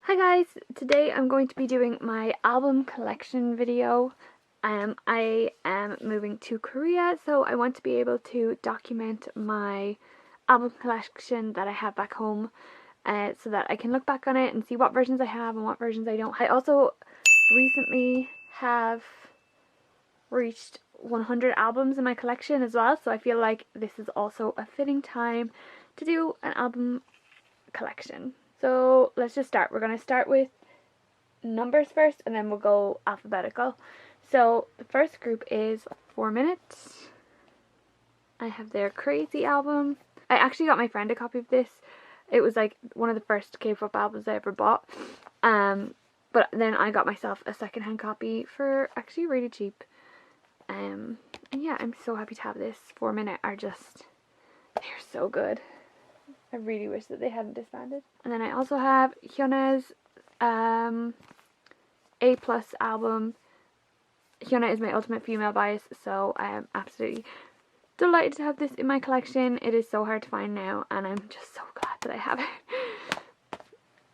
Hi guys, today I'm going to be doing my album collection video. I am moving to Korea, so I want to be able to document my album collection that I have back home so that I can look back on it and see what versions I have and what versions I don't. I also recently have reached 100 albums in my collection as well, so I feel like this is also a fitting time to do an album collection. So let's just start. We're going to start with numbers first and then we'll go alphabetical. So the first group is 4 Minutes. I have their Crazy album. I actually got my friend a copy of this. It was like one of the first K-pop albums I ever bought. But then I got myself a secondhand copy for actually really cheap. And yeah, I'm so happy to have this. 4 Minute are just, they're so good. I really wish that they hadn't disbanded. And then I also have Hyunna's A+ album. Hyunna is my ultimate female bias, so I am absolutely delighted to have this in my collection. It is so hard to find now, and I'm just so glad that I have it.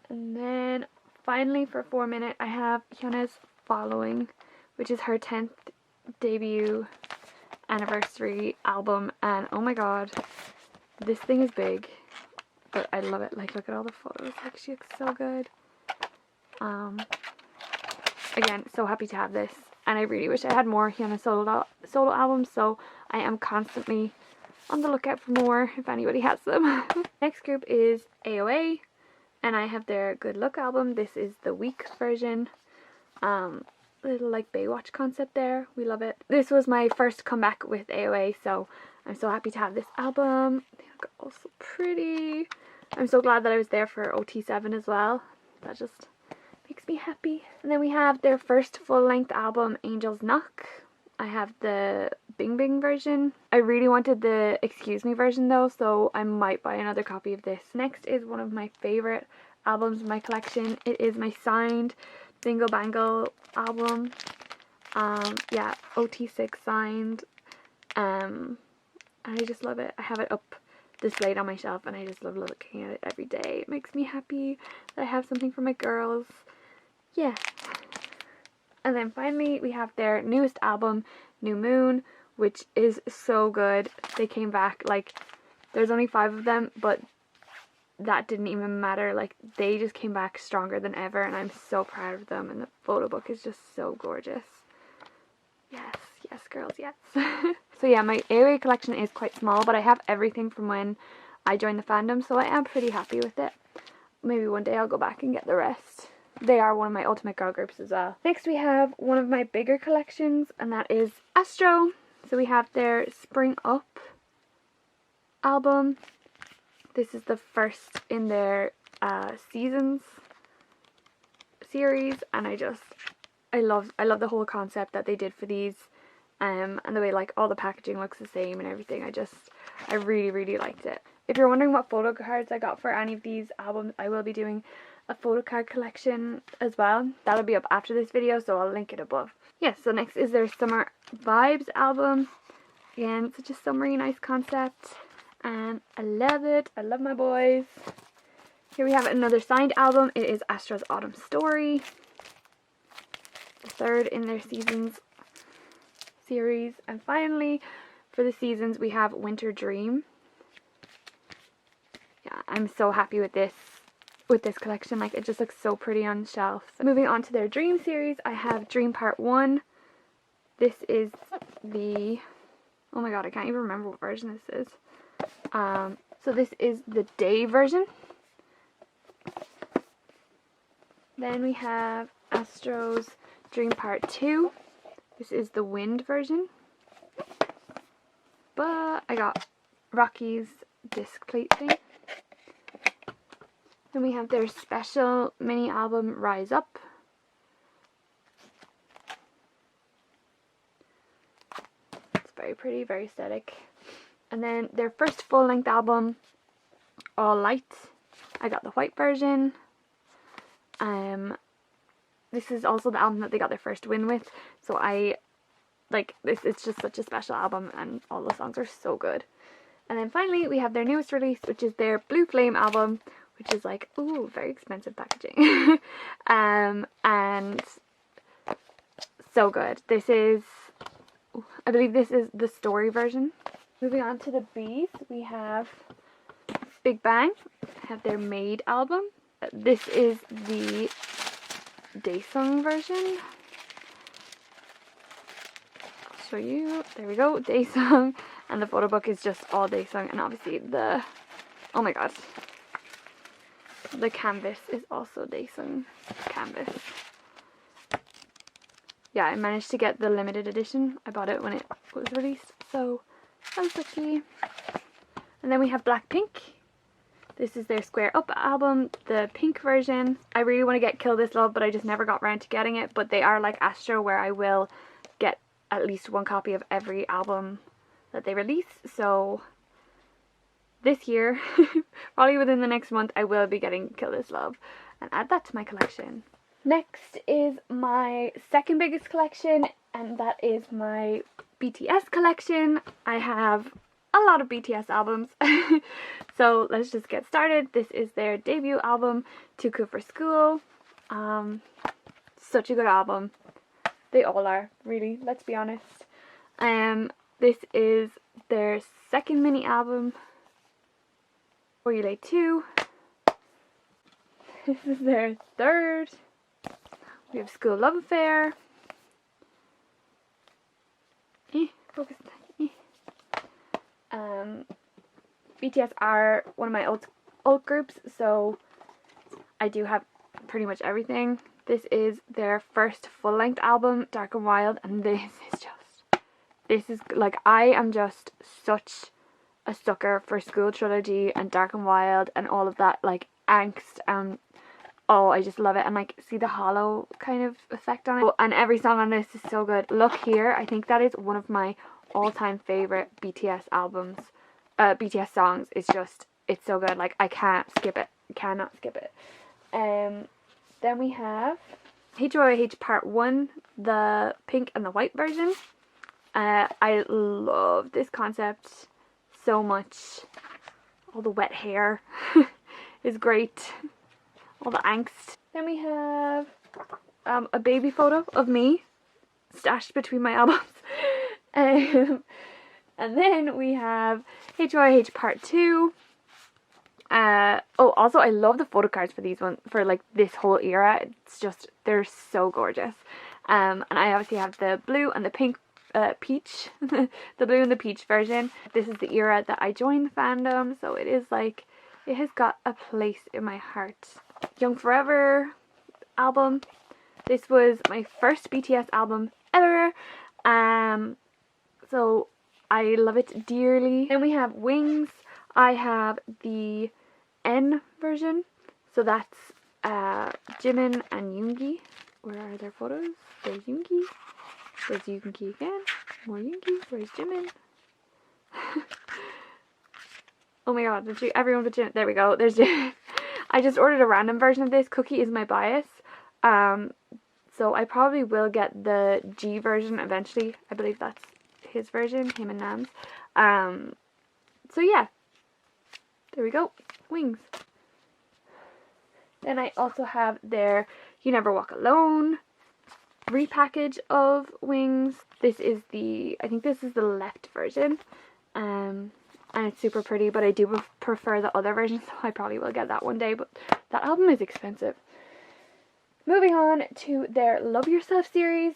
And then finally for 4 Minute, I have Hyunna's Following, which is her 10th debut anniversary album, and oh my god, this thing is big. But I love it. Like, look at all the photos. Like, she looks so good. Again, so happy to have this. And I really wish I had more Hyunna solo albums. So I am constantly on the lookout for more if anybody has them. Next group is A.O.A. And I have their Good Luck album. This is the week version. Little like Baywatch concept there. We love it. This was my first comeback with A.O.A. So I'm so happy to have this album. They look all so pretty. I'm so glad that I was there for OT7 as well. That just makes me happy. And then we have their first full-length album, Angel's Knock. I have the Bing Bing version. I really wanted the Excuse Me version though, so I might buy another copy of this. Next is one of my favourite albums in my collection. It is my signed Bingo Bangle album. Yeah, OT6 signed. And I just love it. I have it up displayed on my shelf and I just love looking at it every day. It makes me happy that I have something for my girls. Yeah. And then finally we have their newest album, New Moon, which is so good. They came back, like, there's only 5 of them, but that didn't even matter. Like, they just came back stronger than ever and I'm so proud of them, and the photo book is just so gorgeous. Yes, yes girls, yes. So yeah, my A.O.A. collection is quite small, but I have everything from when I joined the fandom, so I am pretty happy with it. Maybe one day I'll go back and get the rest. They are one of my ultimate girl groups as well. Next we have one of my bigger collections, and that is Astro. So we have their Spring Up album. This is the first in their Seasons series, and I love the whole concept that they did for these. And the way like all the packaging looks the same and everything. I really liked it. If you're wondering what photo cards I got for any of these albums, I will be doing a photo card collection as well. That'll be up after this video, so I'll link it above. Yeah, so next is their Summer Vibes album. Again, such a summery nice concept, and I love it. I love my boys. Here we have another signed album. It is Astro's Autumn Story, the third in their Seasons series. And finally for the Seasons we have Winter Dream. Yeah, I'm so happy with this collection. Like, it just looks so pretty on the shelf. Moving on to their Dream series, I have Dream Part 1. This is the, oh my god, I can't even remember what version this is. So this is the day version. Then we have Astro's Dream Part 2. This is the wind version. But I got Rocky's disc plate thing. Then we have their special mini album, Rise Up. It's very pretty, very aesthetic. And then their first full-length album, All Light. I got the white version. This is also the album that they got their first win with, so I like this. It's just such a special album and all the songs are so good. And then finally we have their newest release, which is their Blue Flame album, which is like, ooh, very expensive packaging. And so good. This is, I believe this is the story version. Moving on to the B's, we have Big Bang, have their Made album. This is the Daesung version. I'll show you. There we go, Daesung. And the photo book is just all Daesung. And obviously the, oh my god, the canvas is also Daesung canvas. Yeah, I managed to get the limited edition. I bought it when it was released, so I was lucky. And then we have Blackpink. This is their Square Up album, the pink version. I really want to get Kill This Love, but I just never got around to getting it. But they are like Astro, where I will get at least one copy of every album that they release. So this year, probably within the next month, I will be getting Kill This Love and add that to my collection. Next is my second biggest collection, and that is my BTS collection. I have a lot of BTS albums. So let's just get started. This is their debut album, Too Cool for School. Such a good album. They all are, really, let's be honest. This is their second mini album, For You Lay 2. This is their third. We have School Love Affair. Focus. BTS are one of my old groups, so I do have pretty much everything. This is their first full-length album, Dark and Wild, and this is like, I am just such a sucker for School Trilogy and Dark and Wild and all of that, like, angst, oh, I just love it. And like, see the hollow kind of effect on it. Oh, and every song on this is so good. Look Here, I think that is one of my all-time favorite BTS albums. BTS songs. It's so good. Like, I can't skip it. Cannot skip it. Then we have HOH Part 1, the pink and the white version. I love this concept so much. All the wet hair is great. All the angst. Then we have a baby photo of me stashed between my albums. And then we have HOH Part 2. Oh, also I love the photo cards for these ones, for like this whole era. It's just, they're so gorgeous. And I obviously have the blue and the pink, peach, the blue and the peach version. This is the era that I joined the fandom, so it is like, it has got a place in my heart. Young Forever album. This was my first BTS album ever. So I love it dearly. Then we have Wings. I have the N version. So that's Jimin and Yoongi. Where are their photos? There's Yoongi. There's Yoongi again. More Yoongi. Where's Jimin? Oh my god, everyone but Jimin. There we go. There's Jimin. I just ordered a random version of this. Cookie is my bias. So I probably will get the G version eventually. I believe that's his version, him and Nam's. So yeah. There we go. Wings. Then I also have their You Never Walk Alone repackage of Wings. This is the, I think this is the left version. And it's super pretty, but I do prefer the other version, so I probably will get that one day, but that album is expensive. Moving on to their Love Yourself series.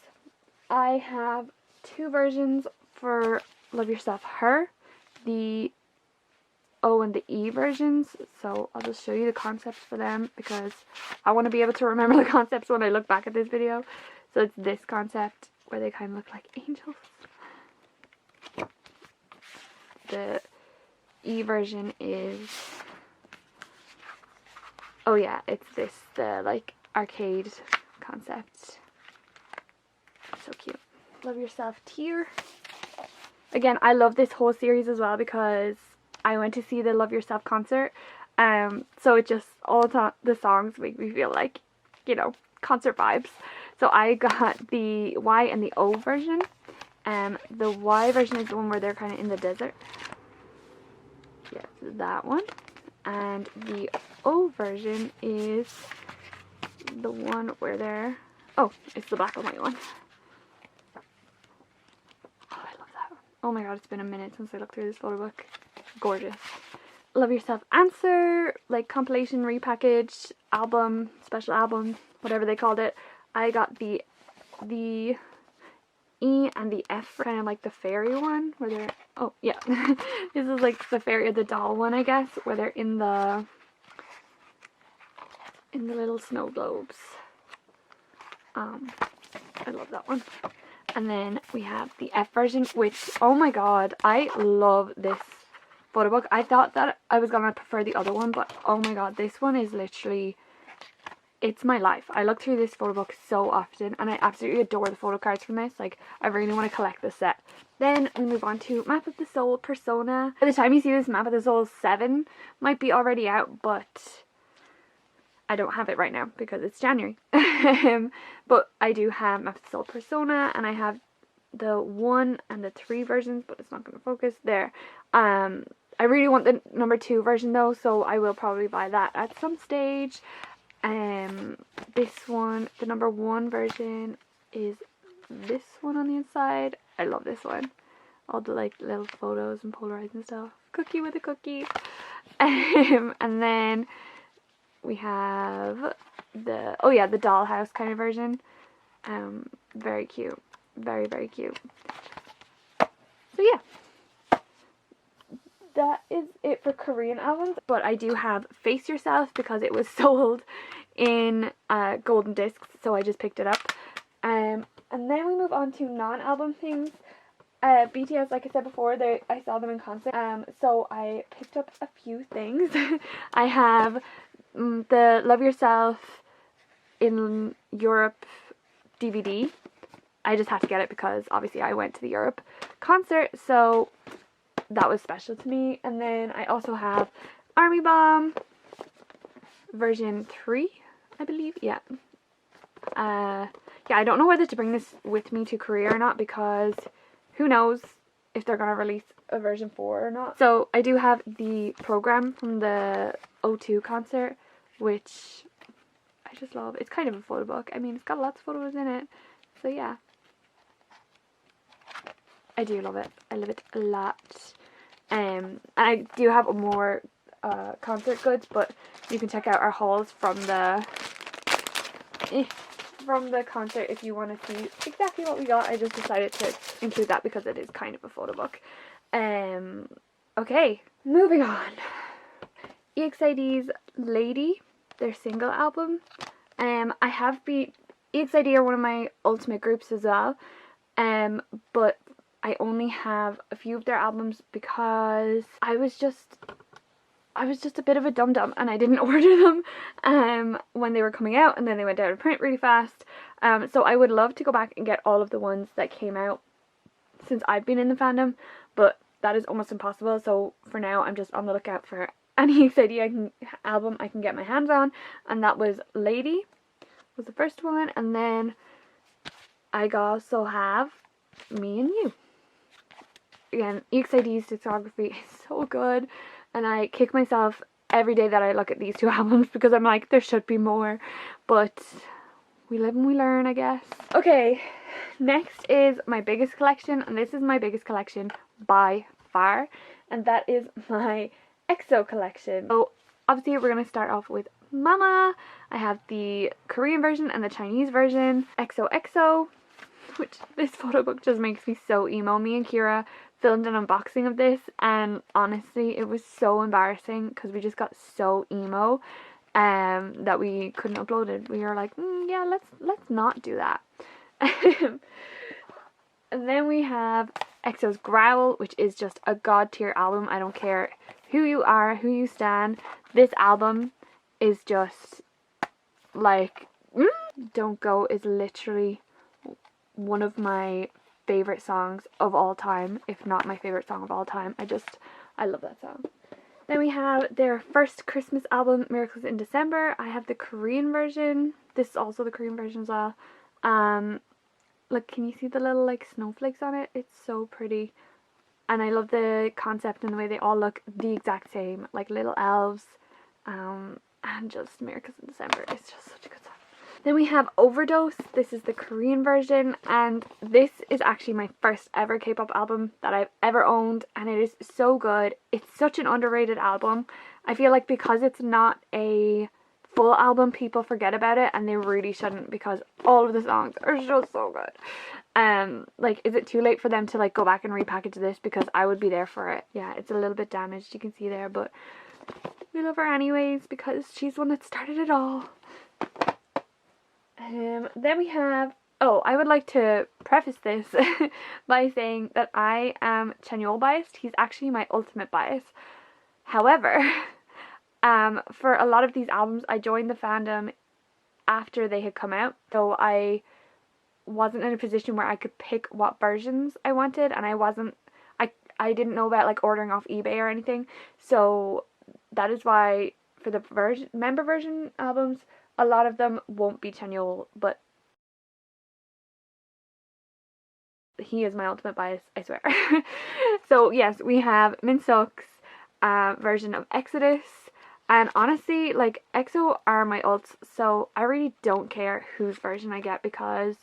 I have two versions for Love Yourself Her, the O and the E versions, so I'll just show you the concepts for them because I want to be able to remember the concepts when I look back at this video. So it's this concept where they kind of look like angels. The E version is, oh yeah, it's this, the like arcade concept. So cute. Love Yourself Tear. Again, I love this whole series as well because I went to see the Love Yourself concert. So it just, all the songs make me feel like, you know, concert vibes. So I got the Y and the O version. The Y version is the one where they're kind of in the desert. Yeah, that one. and the O version is the one where they're, oh, it's the black and white one. Oh, I love that. Oh my god, it's been a minute since I looked through this photo book. Gorgeous. Love Yourself Answer, like compilation, repackaged, album, special album, whatever they called it. I got the E and the F, kind of like the fairy one, where they're, oh yeah, this is like the fairy, the doll one, I guess, where they're in the little snow globes. I love that one. And then we have the F version, which, oh my god, I love this photo book. I thought that I was gonna prefer the other one, but oh my god, this one is literally, it's my life. I look through this photo book so often, and I absolutely adore the photo cards from this. Like, I really want to collect this set. Then we move on to Map of the Soul Persona. By the time you see this, Map of the Soul 7 might be already out, but I don't have it right now because it's January. But I do have Map of the Soul Persona, and I have the 1 and the 3 versions, but it's not going to focus there. I really want the number 2 version though, so I will probably buy that at some stage. This one, the number 1 version, is this one on the inside. I love this one. All the like little photos and Polaroids and stuff. Cookie with a cookie. And then we have the, oh yeah, the dollhouse kind of version. Very cute. Very, very cute. So yeah. That is it for Korean albums, but I do have Face Yourself because it was sold in golden discs, so I just picked it up. And then we move on to non-album things. BTS, like I said before, I saw them in concert, so I picked up a few things. I have the Love Yourself in Europe DVD. I just had to get it because obviously I went to the Europe concert, so that was special to me. And then I also have Army Bomb version 3, I believe. Yeah. Yeah, I don't know whether to bring this with me to Korea or not, because who knows if they're gonna release a version 4 or not. So I do have the program from the O2 concert, which I just love. It's kind of a photo book. I mean, it's got lots of photos in it, so yeah. I do love it. I love it a lot. And I do have more concert goods, but you can check out our hauls from the concert if you want to see exactly what we got. I just decided to include that because it is kind of a photo book. Okay, moving on. EXID's Lady, their single album. I have EXID are one of my ultimate groups as well. But I only have a few of their albums because I was just a bit of a dum-dum and I didn't order them when they were coming out, and then they went out of print really fast. So I would love to go back and get all of the ones that came out since I've been in the fandom, but that is almost impossible. So for now, I'm just on the lookout for any EXID album I can get my hands on, and that was Lady was the first one, and then I also have Me and You. Again, EXID's discography is so good, and I kick myself every day that I look at these 2 albums because I'm like, there should be more, but we live and we learn, I guess. Okay, next is my biggest collection, and this is my biggest collection by far, and that is my EXO collection. So obviously we're going to start off with Mama. I have the Korean version and the Chinese version. XOXO, which this photo book just makes me so emo. Me and Kira filmed an unboxing of this, and honestly it was so embarrassing because we just got so emo that we couldn't upload it. We were like, yeah, let's not do that. And then we have EXO's Growl, which is just a god tier album. I don't care who you are, who you stan, this album is just like, Don't Go is literally one of my favorite songs of all time, if not my favorite song of all time. I love that song. Then we have their first Christmas album, Miracles in December. I have the Korean version. This is also the Korean version as well. Look, can you see the little like snowflakes on it? It's so pretty. and I love the concept and the way they all look the exact same, like little elves, and just Miracles in December. It's just such a good song. Then we have Overdose. This is the Korean version, and this is actually my first ever K-pop album that I've ever owned, and it is so good. It's such an underrated album. I feel like because it's not a full album, people forget about it, and they really shouldn't, because all of the songs are just so good. Like, is it too late for them to like go back and repackage this? Because I would be there for it. Yeah, it's a little bit damaged, you can see there, but we love her anyways because she's the one that started it all. Then we have, oh, I would like to preface this by saying that I am Chanyeol biased. He's actually my ultimate bias. However, for a lot of these albums, I joined the fandom after they had come out, so I wasn't in a position where I could pick what versions I wanted, and I didn't know about like ordering off eBay or anything, so that is why for the member version albums, a lot of them won't be Chanyeol, but he is my ultimate bias, I swear. So yes, we have Minseok's version of Exodus, and honestly, like, EXO are my ults, so I really don't care whose version I get because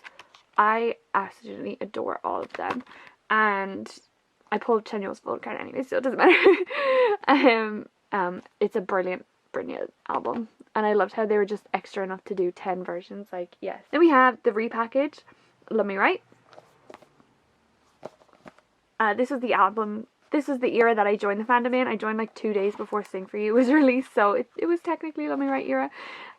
I absolutely adore all of them, and I pulled Chanyeol's full card anyway, so it doesn't matter. It's a brilliant album, and I loved how they were just extra enough to do 10 versions, like, yes. Then we have the repackage, Love Me Right. This was the album, this was the era that I joined the fandom in. I joined like 2 days before Sing For You was released, so it was technically Love Me Right era.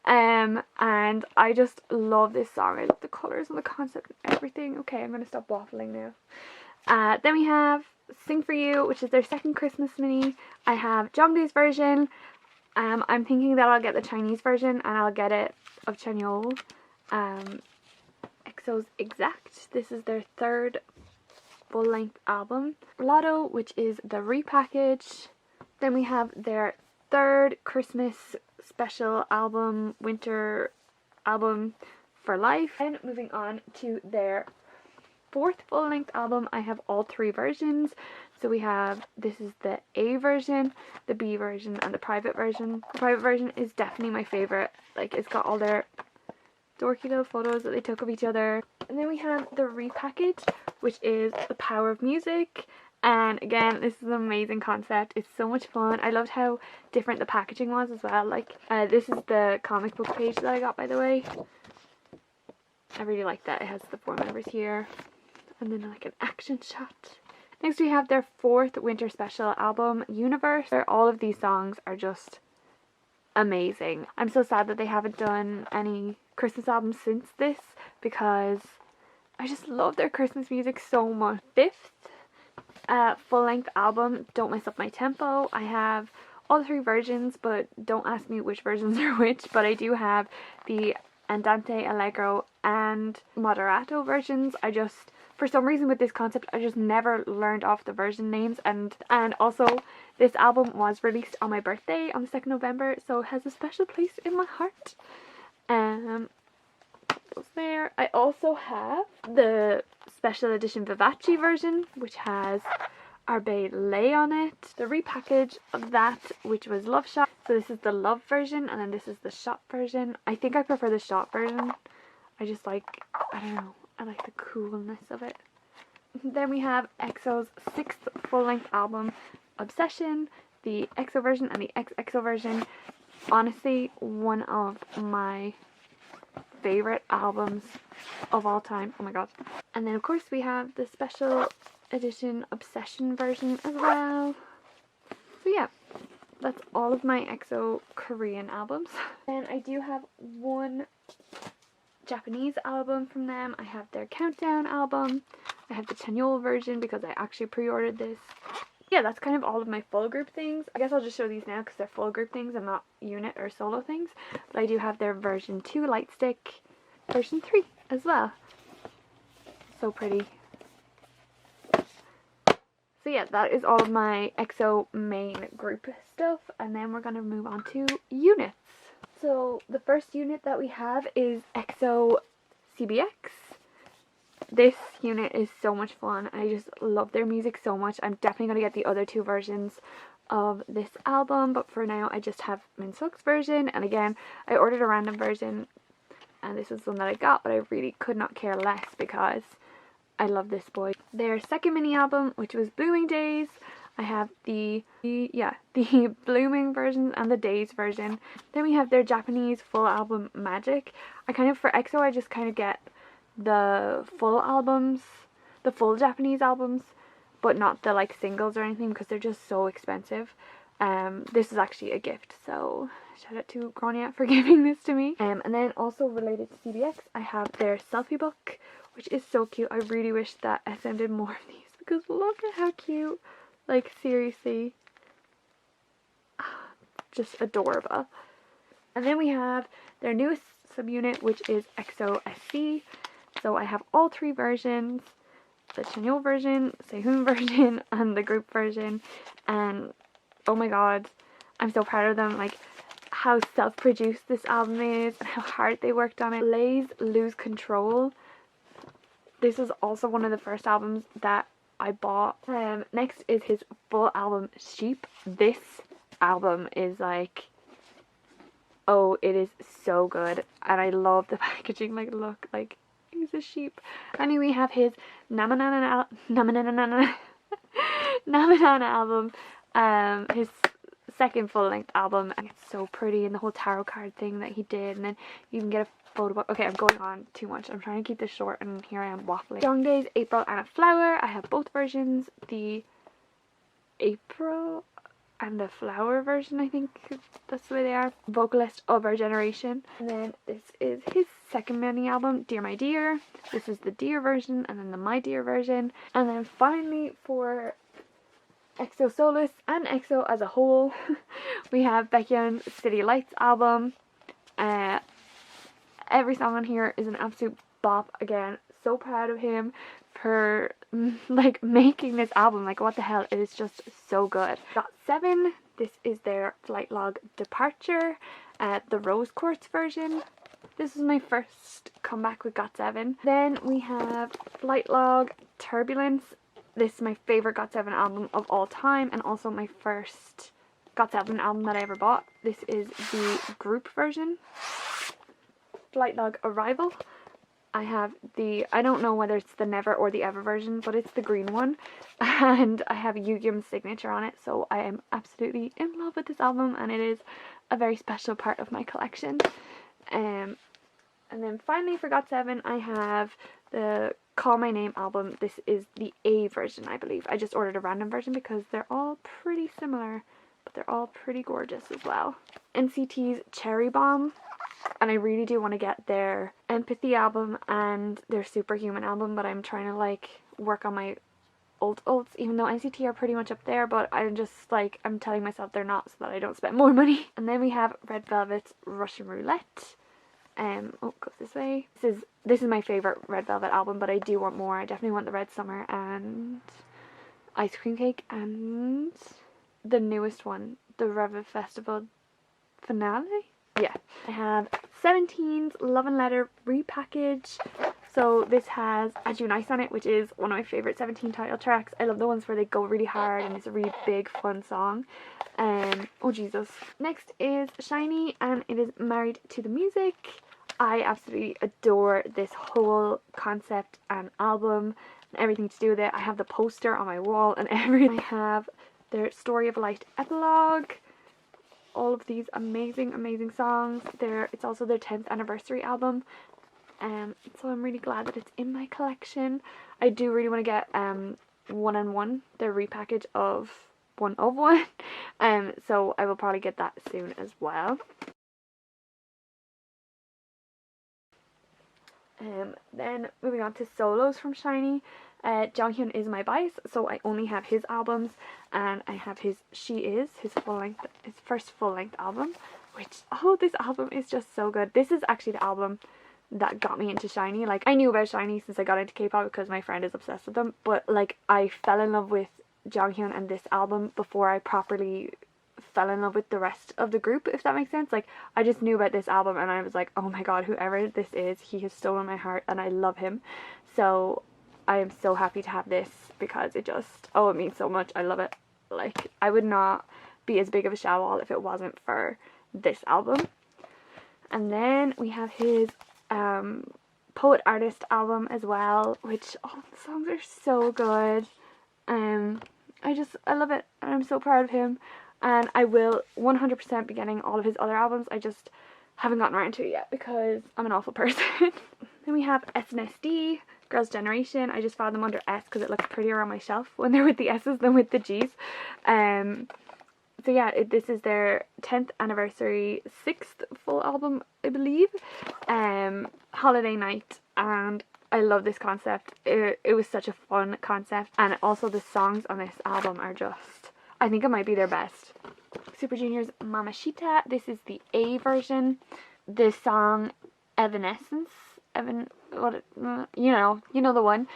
And I just love this song. I love the colours and the concept and everything. Okay, I'm gonna stop waffling now. Then we have Sing For You, which is their second Christmas mini. I have Jongdae's version. I'm thinking that I'll get the Chinese version, and I'll get it of Chanyeol. EXO's Exact. This is their third full-length album. Lotto, which is the repackage. Then we have their third Christmas special album, winter album for life. And moving on to their fourth full-length album, I have all 3 versions. So we have, this is the A version, the B version, and the private version. The private version is definitely my favorite. Like, it's got all their dorky little photos that they took of each other. And then we have the repackage, which is The Power of Music. And again, this is an amazing concept. It's so much fun. I loved how different the packaging was as well. Like, this is the comic book page that I got, by the way. I really like that. It has the 4 members here, and then like an action shot. Next we have their fourth winter special album, Universe, where all of these songs are just amazing. I'm so sad that they haven't done any Christmas albums since this, because I just love their Christmas music so much. Fifth full-length album, Don't Mess Up My Tempo. I have all 3 versions, but don't ask me which versions are which, but I do have the Andante, Allegro, and Moderato versions. I just, for some reason with this concept, I just never learned off the version names, and also this album was released on my birthday on the 2nd November, so it has a special place in my heart. Those there. I also have the special edition Vivace version, which has Arbe Lay on it. The repackage of that, which was Love Shot. So this is the Love version, and then this is the Shot version. I think I prefer the Shot version. I just like, I don't know, I like the coolness of it. Then we have EXO's 6th full-length album, Obsession, the EXO version and the XXO version. Honestly, one of my favorite albums of all time. Oh my god. And then of course we have the special edition Obsession version as well. So yeah, that's all of my EXO Korean albums. And I do have one Japanese album from them. I have their Countdown album. I have the Chanyeol version because I actually pre-ordered this. Yeah, that's kind of all of my full group things. I guess I'll just show these now because they're full group things and not unit or solo things. But I do have their version 2 Lightstick, version 3 as well. So pretty. So yeah, that is all of my EXO main group stuff. And then we're going to move on to units. So the first unit that we have is EXO CBX. This unit is so much fun. I just love their music so much. I'm definitely going to get the other two versions of this album, but for now I just have Minseok's version. And again, I ordered a random version and this is the one that I got, but I really could not care less because I love this boy. Their second mini album, which was Blooming Days, I have the Blooming version and the Days version. Then we have their Japanese full album Magic. I kind of, for EXO, I just kind of get the full albums, the full Japanese albums, but not the like singles or anything because they're just so expensive. This is actually a gift, so shout out to Grania for giving this to me. And then also related to CBX, I have their selfie book, which is so cute. I really wish that SM did more of these because look at how cute. Like, seriously, just adorable. And then we have their newest subunit, which is EXO A.C.E. So I have all three versions, the Chanyeol version, Sehun version, and the group version. And oh my god, I'm so proud of them. Like, how self-produced this album is and how hard they worked on it. Lay's Lose Control. This is also one of the first albums that I bought. Next is his full album Sheep. This album is like, oh, it is so good, and I love the packaging. Like, look, like he's a sheep. And then we have his Namanana album, his second full-length album, and it's so pretty, and the whole tarot card thing that he did, and then you can get a photo book. Okay, I'm going on too much. I'm trying to keep this short, and here I am waffling. Jongdae's April and a Flower. I have both versions. The April and the Flower version, I think that's the way they are. Vocalist of our generation. And then this is his second mini album, Dear My Dear. This is the Dear version, and then the My Dear version. And then finally, for EXO soloists and EXO as a whole, we have Baekhyun's City Lights album. Every song on here is an absolute bop. Again, so proud of him for like making this album. Like, what the hell, it is just so good. GOT7, this is their Flight Log Departure, the Rose Quartz version. This is my first comeback with GOT7. Then we have Flight Log Turbulence. This is my favorite GOT7 album of all time, and also my first GOT7 album that I ever bought. This is the group version. Flight Log Arrival. I have the, I don't know whether it's the Never or the Ever version, but it's the green one, and I have Yugyeom's signature on it, so I am absolutely in love with this album, and it is a very special part of my collection. And then finally for GOT7, I have the Call My Name album. This is the A version, I believe. I just ordered a random version because they're all pretty similar, but they're all pretty gorgeous as well. NCT's Cherry Bomb. And I really do want to get their Empathy album and their Superhuman album, but I'm trying to like work on my ults, even though NCT are pretty much up there, but I'm just like, I'm telling myself they're not so that I don't spend more money. And then we have Red Velvet's Russian Roulette. Oh, it goes this way. This is my favorite Red Velvet album, but I do want more. I definitely want the Red Summer and Ice Cream Cake and the newest one, the Rev Festival Finale. Yeah, I have 17's Love and Letter repackage. So this has As You Nice on it, which is one of my favorite 17 title tracks. I love the ones where they go really hard and it's a really big fun song. Oh Jesus. Next is Shiny, and it is Married to the Music. I absolutely adore this whole concept and album and everything to do with it. I have the poster on my wall and everything. I have their Story of Light epilogue. All of these amazing songs. It's also their 10th anniversary album, so I'm really glad that it's in my collection. I do really want to get One and One, their repackage of One of One, so I will probably get that soon as well. Then moving on to solos from Shiny. Jonghyun is my bias, so I only have his albums, and I have his She Is, his first full-length album, which, oh, this album is just so good. This is actually the album that got me into Shiny. Like, I knew about Shiny since I got into K-pop because my friend is obsessed with them, but like, I fell in love with Jonghyun and this album before I properly fell in love with the rest of the group, if that makes sense. Like, I just knew about this album and I was like, oh my god, whoever this is, he has stolen my heart and I love him. So I am so happy to have this because it just, oh, it means so much. I love it. Like, I would not be as big of a Xiao wall if it wasn't for this album. And then we have his Poet Artist album as well, which all the songs are so good. I love it and I'm so proud of him, and I will 100% be getting all of his other albums. I just haven't gotten around to it yet because I'm an awful person. Then we have SNSD, Girls' Generation. I just filed them under S because it looks prettier on my shelf when they're with the S's than with the G's. So yeah, this is their 10th anniversary, 6th full album, I believe. Holiday Night, and I love this concept. It was such a fun concept, and also the songs on this album are just, I think it might be their best. Super Junior's Mamacita, this is the A version. This song, Evanescence, you know the one.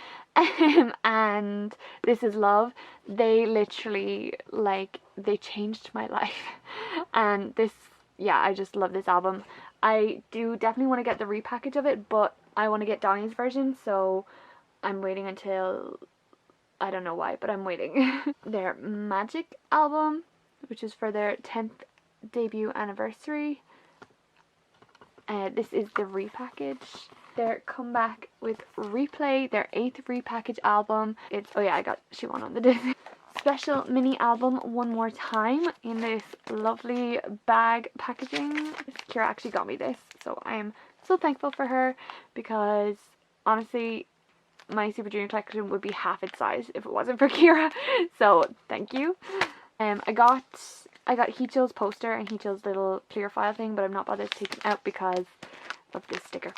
And This Is Love, they literally, like, they changed my life. And this, yeah, I just love this album. I do definitely want to get the repackage of it, but I want to get Donnie's version, so I'm waiting until, I don't know why, but I'm waiting. Their Magic album, which is for their 10th debut anniversary. This is the repackage. Their Comeback with Replay, their 8th repackage album. It's, oh yeah, I got She-Won on the Disney. Special mini album, One More Time, in this lovely bag packaging. Kira actually got me this, so I am so thankful for her, because honestly my Super Junior collection would be half its size if it wasn't for Kira, so thank you. I got Heechul's poster and Heechul's little clear file thing, but I'm not bothered to take them out because of this sticker.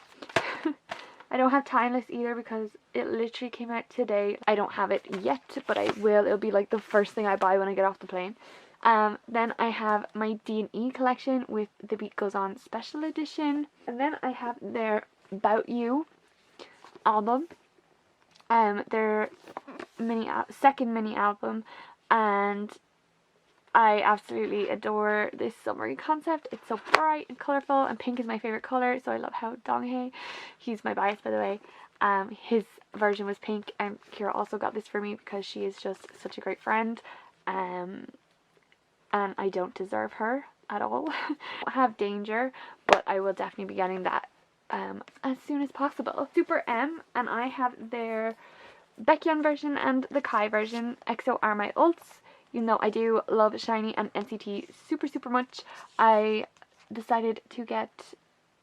I don't have Timeless either because it literally came out today. I don't have it yet, but I will. It'll be like the first thing I buy when I get off the plane. Then I have my D&E collection with The Beat Goes On special edition. And then I have their About You album. Their second mini album, and I absolutely adore this summery concept. It's so bright and colourful, and pink is my favourite colour, so I love how Donghae, he's my bias by the way, his version was pink, and Kira also got this for me because she is just such a great friend, and I don't deserve her at all. I have Danger, but I will definitely be getting that as soon as possible. Super M, and I have their Baekhyun version and the Kai version. EXO are my ults. Even though I do love SHINee and NCT super much, I decided to get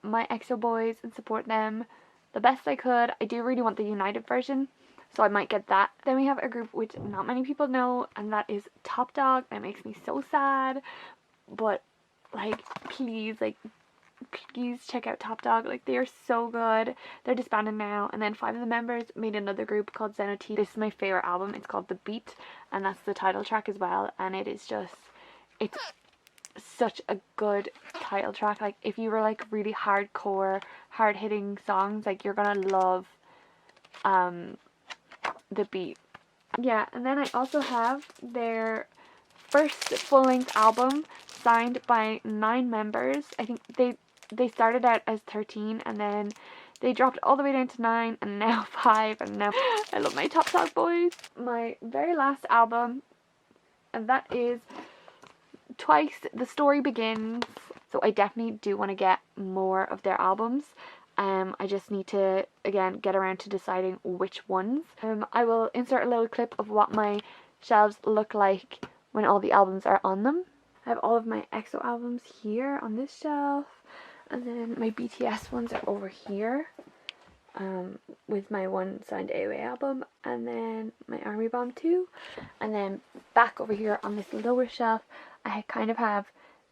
my EXO boys and support them the best I could. I do really want the United version, so I might get that. Then we have a group which not many people know, and that is Top Dog. That makes me so sad, but like, please check out Top Dog. Like, they are so good. They're disbanded now, and then 5 of the members made another group called Zenoti. This is my favorite album. It's called The Beat, and that's the title track as well, and it is just, it's such a good title track. Like, if you were like really hardcore, hard-hitting songs, like, you're gonna love The Beat. Yeah, and then I also have their first full-length album signed by 9 members. I think they started out as 13, and then they dropped all the way down to 9, and now 5, and now I love my Top Dog boys. My very last album, and that is Twice, The Story Begins. So I definitely do want to get more of their albums. I just need to, again, get around to deciding which ones. I will insert a little clip of what my shelves look like when all the albums are on them. I have all of my EXO albums here on this shelf, and then my BTS ones are over here, with my one signed AOA album, and then my Army Bomb 2, and then back over here on this lower shelf I kind of have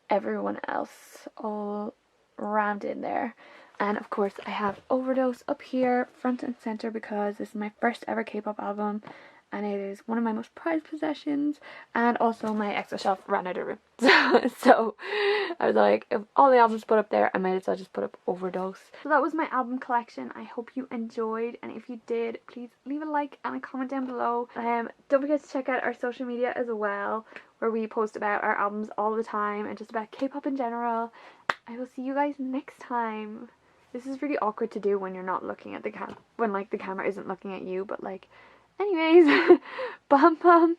everyone else all rammed in there. And of course I have Overdose up here front and center because this is my first ever K-pop album, and it is one of my most prized possessions, and also my extra shelf ran out of room. So I was like, if all the albums put up there, I might as well just put up Overdose. So that was my album collection. I hope you enjoyed, and if you did, please leave a like and a comment down below. Don't forget to check out our social media as well, where we post about our albums all the time and just about K-pop in general. I will see you guys next time. This is really awkward to do when you're not looking at the when like the camera isn't looking at you, but like, anyways, bum bum.